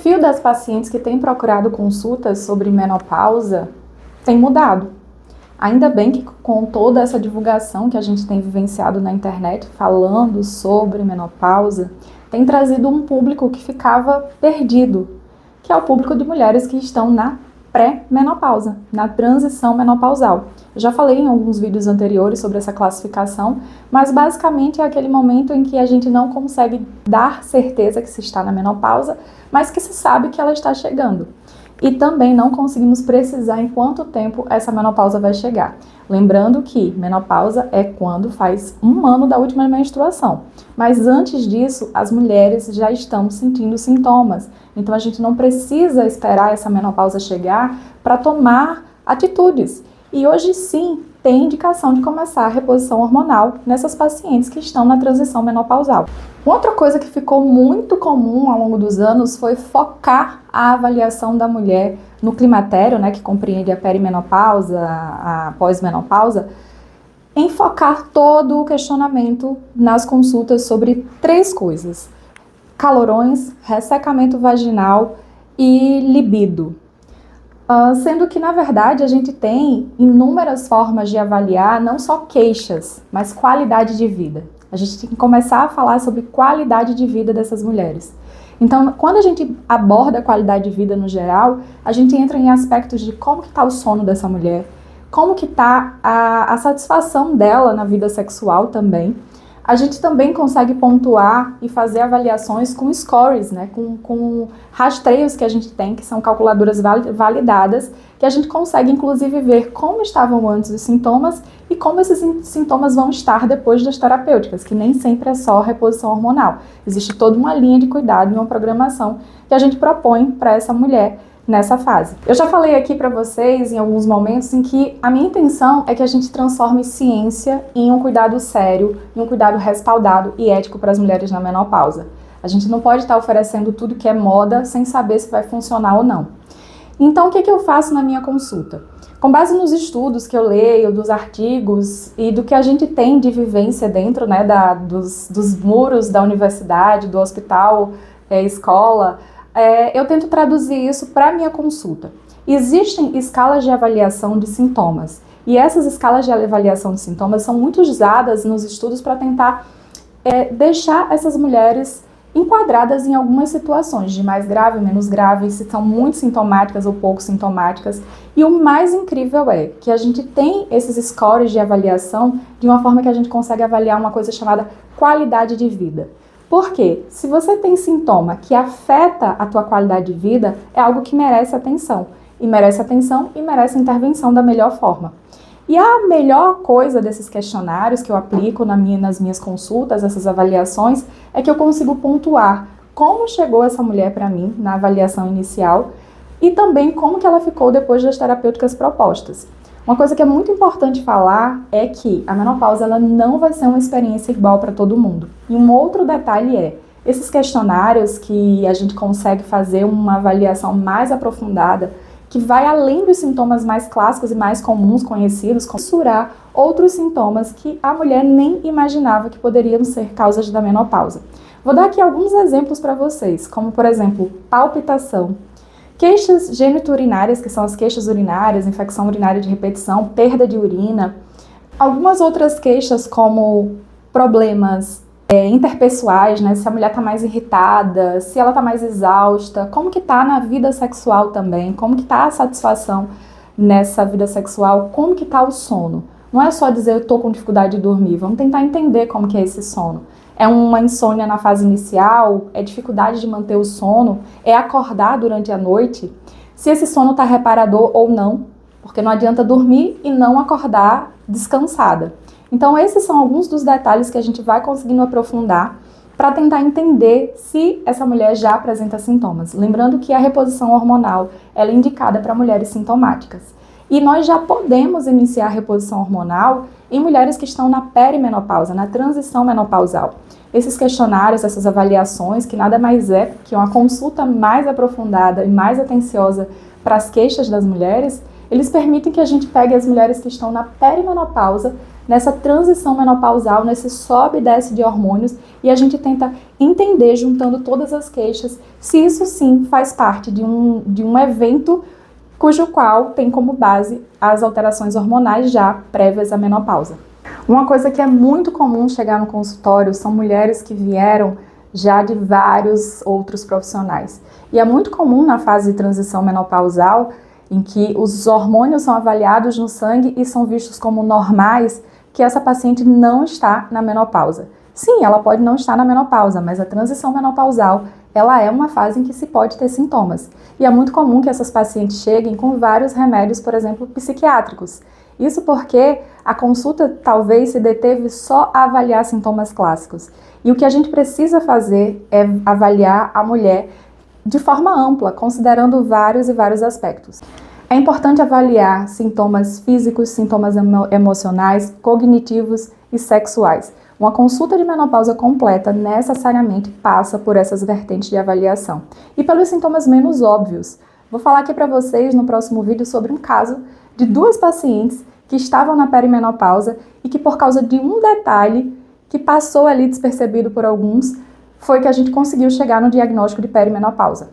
perfil das pacientes que têm procurado consultas sobre menopausa tem mudado. Ainda bem que com toda essa divulgação que a gente tem vivenciado na internet falando sobre menopausa, tem trazido um público que ficava perdido, que é o público de mulheres que estão na pré-menopausa, na transição menopausal. Eu já falei em alguns vídeos anteriores sobre essa classificação, mas basicamente é aquele momento em que a gente não consegue dar certeza que se está na menopausa, mas que se sabe que ela está chegando. E também não conseguimos precisar em quanto tempo essa menopausa vai chegar. Lembrando que menopausa é quando faz 1 ano da última menstruação. Mas antes disso, as mulheres já estão sentindo sintomas. Então a gente não precisa esperar essa menopausa chegar para tomar atitudes. E hoje sim, tem indicação de começar a reposição hormonal nessas pacientes que estão na transição menopausal. Outra coisa que ficou muito comum ao longo dos anos foi focar a avaliação da mulher no climatério, né, que compreende a perimenopausa, a pós-menopausa, em focar todo o questionamento nas consultas sobre 3 coisas: calorões, ressecamento vaginal e libido. Sendo que, na verdade, a gente tem inúmeras formas de avaliar não só queixas, mas qualidade de vida. A gente tem que começar a falar sobre qualidade de vida dessas mulheres. Então, quando a gente aborda a qualidade de vida no geral, a gente entra em aspectos de como que está o sono dessa mulher, como que está a satisfação dela na vida sexual também. A gente também consegue pontuar e fazer avaliações com scores, né? Com rastreios que a gente tem, que são calculadoras validadas, que a gente consegue inclusive ver como estavam antes os sintomas e como esses sintomas vão estar depois das terapêuticas, que nem sempre é só reposição hormonal. Existe toda uma linha de cuidado e uma programação que a gente propõe para essa mulher nessa fase. Eu já falei aqui para vocês em alguns momentos em que a minha intenção é que a gente transforme ciência em um cuidado sério, em um cuidado respaldado e ético para as mulheres na menopausa. A gente não pode estar oferecendo tudo que é moda sem saber se vai funcionar ou não. Então, o que eu faço na minha consulta? Com base nos estudos que eu leio, dos artigos e do que a gente tem de vivência dentro, né, dos muros da universidade, do hospital, escola, eu tento traduzir isso para a minha consulta. Existem escalas de avaliação de sintomas, e essas escalas de avaliação de sintomas são muito usadas nos estudos para tentar deixar essas mulheres enquadradas em algumas situações, de mais grave, menos grave, se são muito sintomáticas ou pouco sintomáticas. E o mais incrível é que a gente tem esses scores de avaliação de uma forma que a gente consegue avaliar uma coisa chamada qualidade de vida. Por quê? Se você tem sintoma que afeta a tua qualidade de vida, é algo que merece atenção. E merece atenção e merece intervenção da melhor forma. E a melhor coisa desses questionários que eu aplico nas minhas consultas, essas avaliações, é que eu consigo pontuar como chegou essa mulher para mim na avaliação inicial e também como que ela ficou depois das terapêuticas propostas. Uma coisa que é muito importante falar é que a menopausa ela não vai ser uma experiência igual para todo mundo. E um outro detalhe é, esses questionários que a gente consegue fazer uma avaliação mais aprofundada, que vai além dos sintomas mais clássicos e mais comuns conhecidos, mensurar outros sintomas que a mulher nem imaginava que poderiam ser causas da menopausa. Vou dar aqui alguns exemplos para vocês, como por exemplo, palpitação, queixas geniturinárias, que são as queixas urinárias, infecção urinária de repetição, perda de urina. Algumas outras queixas como problemas interpessoais, né? Se a mulher está mais irritada, se ela está mais exausta, como que está na vida sexual também, como que está a satisfação nessa vida sexual, como que está o sono. Não é só dizer eu estou com dificuldade de dormir, vamos tentar entender como que é esse sono. É uma insônia na fase inicial? É dificuldade de manter o sono? É acordar durante a noite? Se esse sono está reparador ou não, porque não adianta dormir e não acordar descansada. Então esses são alguns dos detalhes que a gente vai conseguindo aprofundar para tentar entender se essa mulher já apresenta sintomas. Lembrando que a reposição hormonal ela é indicada para mulheres sintomáticas. E nós já podemos iniciar a reposição hormonal em mulheres que estão na perimenopausa, na transição menopausal. Esses questionários, essas avaliações, que nada mais é que uma consulta mais aprofundada e mais atenciosa para as queixas das mulheres, eles permitem que a gente pegue as mulheres que estão na perimenopausa nessa transição menopausal, nesse sobe e desce de hormônios, e a gente tenta entender, juntando todas as queixas, se isso sim faz parte de um evento cujo qual tem como base as alterações hormonais já prévias à menopausa. Uma coisa que é muito comum chegar no consultório são mulheres que vieram já de vários outros profissionais. E é muito comum na fase de transição menopausal, em que os hormônios são avaliados no sangue e são vistos como normais, que essa paciente não está na menopausa. Sim, ela pode não estar na menopausa, mas a transição menopausal, ela é uma fase em que se pode ter sintomas. E é muito comum que essas pacientes cheguem com vários remédios, por exemplo, psiquiátricos. Isso porque a consulta talvez se deteve só a avaliar sintomas clássicos. E o que a gente precisa fazer é avaliar a mulher de forma ampla, considerando vários e vários aspectos. É importante avaliar sintomas físicos, sintomas emocionais, cognitivos e sexuais. Uma consulta de menopausa completa necessariamente passa por essas vertentes de avaliação. E pelos sintomas menos óbvios. Vou falar aqui para vocês no próximo vídeo sobre um caso de 2 pacientes que estavam na perimenopausa e que, por causa de um detalhe que passou ali despercebido por alguns, foi que a gente conseguiu chegar no diagnóstico de perimenopausa.